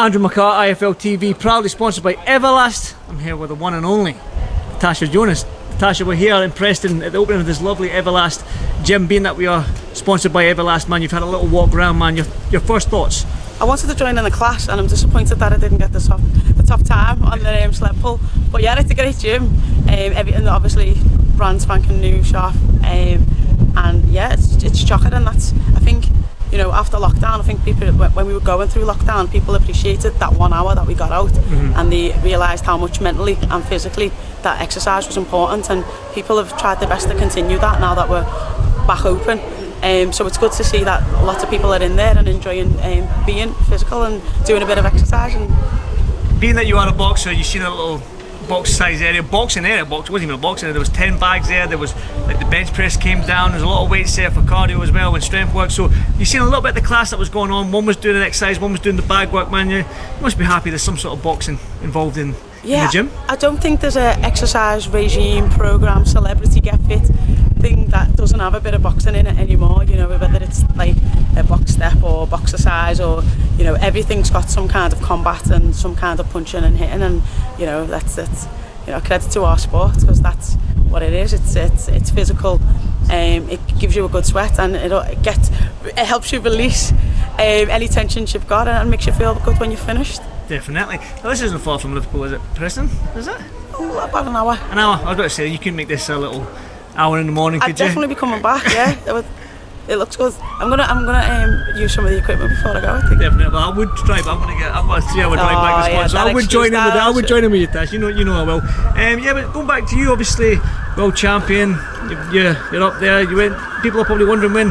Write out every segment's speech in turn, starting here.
Andrew McCART, IFL TV, proudly sponsored by Everlast. I'm here with the one and only Tasha Jonas. Tasha, we're here in Preston at the opening of this lovely Everlast gym. Being that we are sponsored by Everlast, man, you've had a little walk around, man. Your first thoughts? I wanted to join in the class, and I'm disappointed that I didn't get the top time on the sled pull. But yeah, it's a great gym. Everything obviously brand spanking new shop, and yeah, it's shocking. And that's, I think, you know, after lockdown, I think people, when we were going through lockdown, people appreciated that 1 hour that we got out, and they realised how much mentally and physically that exercise was important, and people have tried their best to continue that now that we're back open. So it's good to see that lots of people are in there and enjoying being physical and doing a bit of exercise. And being that you are a boxer, you've seen a little box size area, boxing area, it wasn't even a boxing area, there was 10 bags there, there was like the bench press came down, there's a lot of weights there for cardio as well and strength work. So you've seen a little bit of the class that was going on. One was doing an exercise, one was doing the bag work, man. You must be happy there's some sort of boxing involved in the gym. I don't think there's an exercise regime, program, celebrity get fit thing that doesn't have a bit of boxing in it anymore. You know, whether it's like a box step or boxercise, or you know, everything's got some kind of combat and some kind of punching and hitting, and you know, that's you know, credit to our sport, because that's what it is. It's physical. It gives you a good sweat, and it helps you release any tensions you've got, and makes you feel good when you're finished. Definitely. Well, this isn't far from Liverpool, is it? Preston, is it? Oh, about an hour. An hour. I was about to say, you can make this a little hour in the morning, could you? I'd definitely be coming back. Yeah, it looks good. I'm gonna use some of the equipment before I go, I think. Definitely. Well, I would drive. I've got a 3 hour drive back this morning, so I would join in with. I would join in with you, Tash. You know I will. Yeah, but going back to you, obviously, world champion. You're up there. People are probably wondering when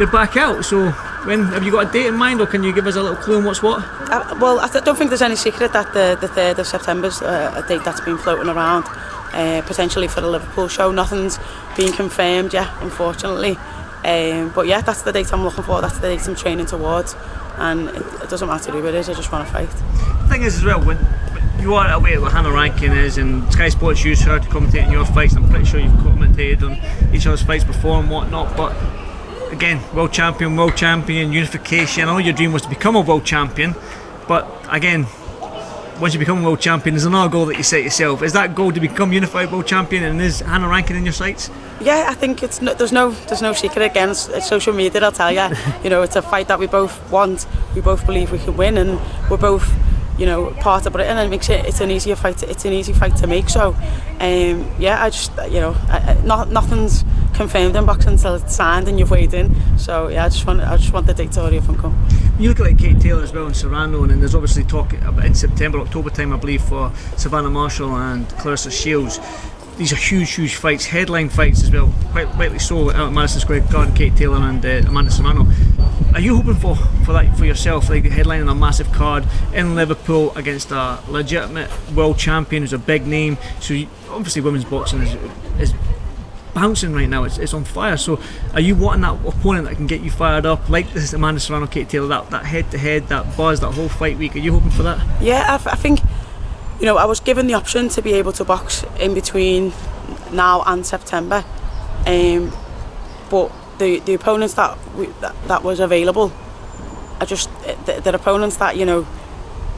you're back out. So, when have you got a date in mind, or can you give us a little clue on what's what? Well, I don't think there's any secret that the 3rd of September's a date that's been floating around, potentially for the Liverpool show. Nothing's been confirmed yet, unfortunately. But yeah, that's the date I'm looking for. That's the date I'm training towards, and it doesn't matter who it is. I just want to fight. The thing is, as well, when you are away where Hannah Rankin is, and Sky Sports use her to commentate on your fights, I'm pretty sure you've commentated on each other's fights before and whatnot. But again, world champion, unification. I know your dream was to become a world champion, but again, once you become a world champion, there's another goal that you set yourself. Is that goal to become unified world champion, and is Hannah Rankin in your sights? Yeah, I think there's no secret. Again, it's social media, I'll tell you. You know, it's a fight that we both want, we both believe we can win, and we're both, you know, part of Britain, and it makes it's an easier fight. It's an easy fight to make. So, yeah, I just, you know, nothing's confirmed in boxing until it's signed and you've weighed in. So yeah, I just want the date to hurry up and come. You look like Kate Taylor as well in Serrano, and then there's obviously talk in September, October time, I believe, for Savannah Marshall and Clarissa Shields. These are huge fights, headline fights as well, quite rightly so, out at Madison Square Garden, Kate Taylor and Amanda Serrano. Are you hoping for that for yourself, like headlining a massive card in Liverpool against a legitimate world champion who's a big name? So obviously women's boxing is bouncing right now, it's on fire. So are you wanting that opponent that can get you fired up, like this Amanda Serrano, Kate Taylor, that head to head, that buzz, that whole fight week? Are you hoping for that? Yeah, I think, you know, I was given the option to be able to box in between now and September, but the opponents that was available, they're opponents that, you know,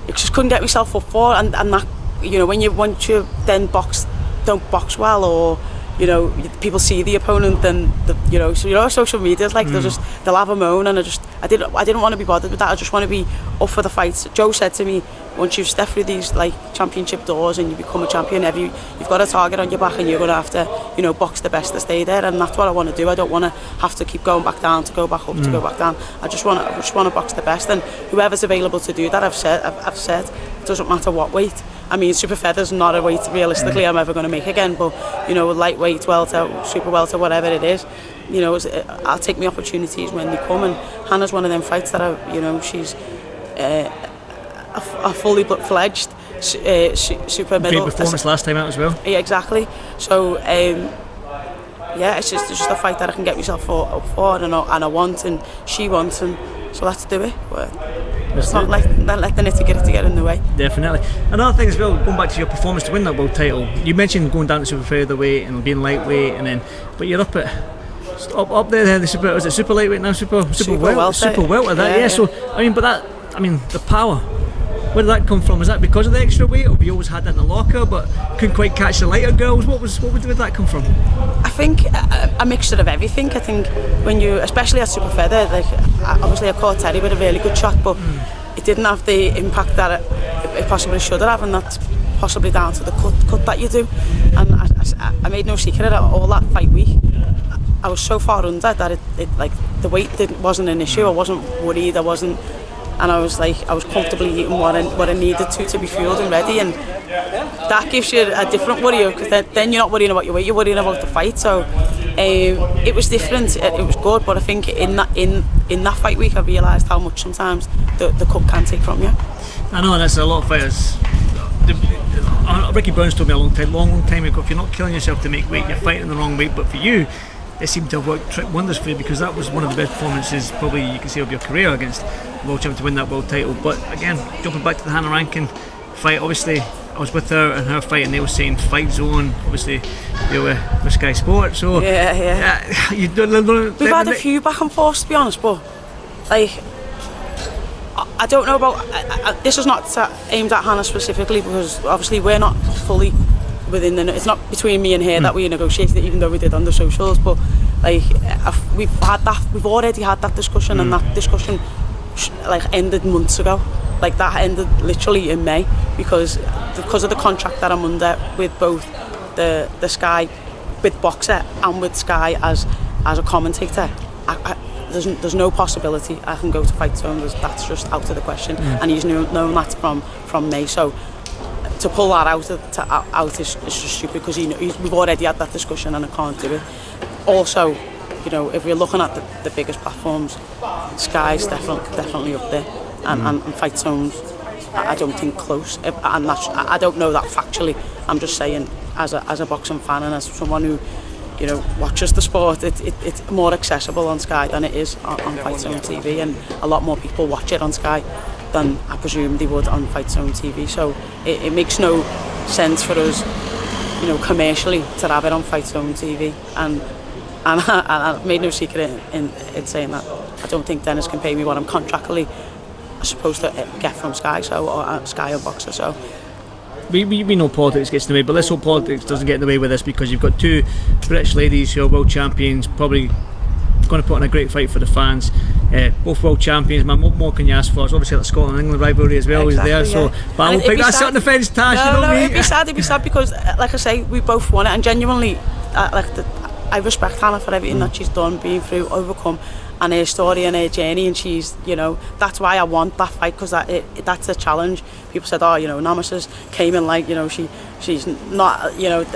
I just couldn't get myself up for, and that, you know, once you then don't box well, or you know, people see the opponent, then you know, so you know, social media is like they'll have a moan, and I didn't want to be bothered with that. I just want to be up for the fights. Joe said to me, once you've stepped through these like championship doors and you become a champion, you've got a target on your back, and you're going to have to, you know, box the best to stay there, and that's what I want to do. I don't want to have to keep going back down to go back up to go back down. I just want to box the best, and whoever's available to do that, I've said it doesn't matter what weight. I mean, super feather's not a weight realistically I'm ever going to make again, but you know, lightweight, welter, super welter, whatever it is, you know, I'll take my opportunities when they come. And Hannah's one of them fights that you know, she's a fully fledged super middle. Great performance last time out as well. Yeah, exactly. So yeah, it's just a fight that I can get myself up for, and I want, and she wants, and so let's do it. But it's not let the nitty-gritty get in the way. Definitely. Another thing as well, going back to your performance to win that world title, you mentioned going down to super featherweight and being lightweight, and then but you're up there. The super, is it super lightweight now? Super welter. Yeah. So I mean, but the power Where did that come from? Was that because of the extra weight, or have you always had that in the locker but couldn't quite catch the lighter girls? Where did that come from? I think a mixture of everything. I think when you, especially at super feather, like obviously I caught Terry with a really good shot, but it didn't have the impact that it possibly should have, and that's possibly down to the cut that you do. And I made no secret of it, all that fight week. I was so far under that it like the weight wasn't an issue. I wasn't worried. And I was comfortably eating what I needed to be fueled and ready, and that gives you a different worry, because then you're not worrying about your weight, you're worrying about the fight. So it was different. It was good, but I think in that fight week I realised how much sometimes the cut can take from you. I know, and that's a lot of fighters. Ricky Burns told me a long time ago, if you're not killing yourself to make weight, you're fighting the wrong weight. But for you, it seemed to have worked wonders for you, because that was one of the best performances probably you can say of your career against the world champion to win that world title. But again, jumping back to the Hannah Rankin fight, obviously I was with her in her fight, and they were saying Fightzone, obviously you were with Sky Sports, so yeah. We've had a few back and forth, to be honest, but like I don't know about this is not aimed at Hannah specifically, because obviously we're not fully within it's not between me and her that we negotiated it, even though we did on the socials. But like we've already had that discussion, and that discussion like ended months ago. Like that ended literally in May, because of the contract that I'm under with both the Sky, with Boxer and with Sky as a commentator. There's no possibility I can go to Fightzone. That's just out of the question, and he's known that from May. So to pull that out is just stupid, because we've already had that discussion and I can't do it. Also, you know, if we're looking at the biggest platforms, Sky's definitely up there, and Fightzone, I don't think close. And I don't know that factually. I'm just saying, as a boxing fan and as someone who, you know, watches the sport, it's more accessible on Sky than it is on Fightzone TV, and a lot more people watch it on Sky than I presume they would on Fightzone TV. So it makes no sense for us, you know, commercially to have it on Fightzone TV. And I've made no secret in saying that I don't think Dennis can pay me what I'm contractually supposed to get from Sky, or Sky or Boxer. So we know politics gets in the way, but this whole politics doesn't get in the way with this, because you've got two British ladies who are world champions, probably going to put on a great fight for the fans. Both world champions, man. What more can you ask for? It's obviously that Scotland England rivalry as well, exactly, is there. So, but I will pick that on the fence, Tash. No, you know me. It'd be sad because, like I say, we both won it, and genuinely, I respect Hannah for everything that she's done, been through, overcome, and her story and her journey, and she's, you know, that's why I want that fight, because that's a challenge. People said, oh, you know, Nemesis came in like, you know, she's not, you know, at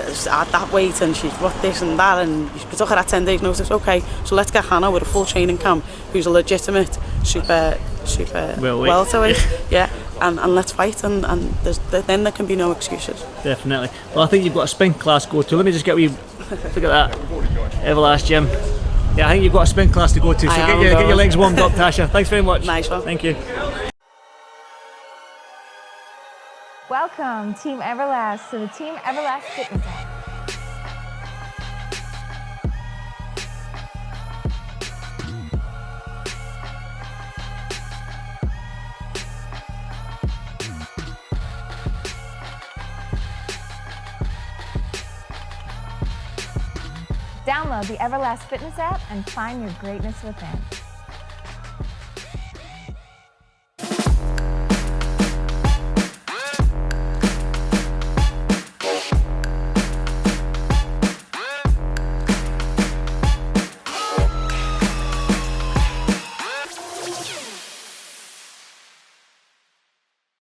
that weight, and she's what this and that, and you took her at 10 days notice. Okay, so let's get Hannah with a full training camp, who's a legitimate super welterweight, yeah, and let's fight, and then there can be no excuses. Definitely. Well, I think you've got a spin class to go to. Let me just get a wee look at that Everlast gym. Yeah, I think you've got a spin class to go to, so get your legs warmed up, Tasha. Thanks very much. Nice one. Thank you. Welcome, Team Everlast, to the Team Everlast Fitness app. Download the Everlast Fitness app and find your greatness within.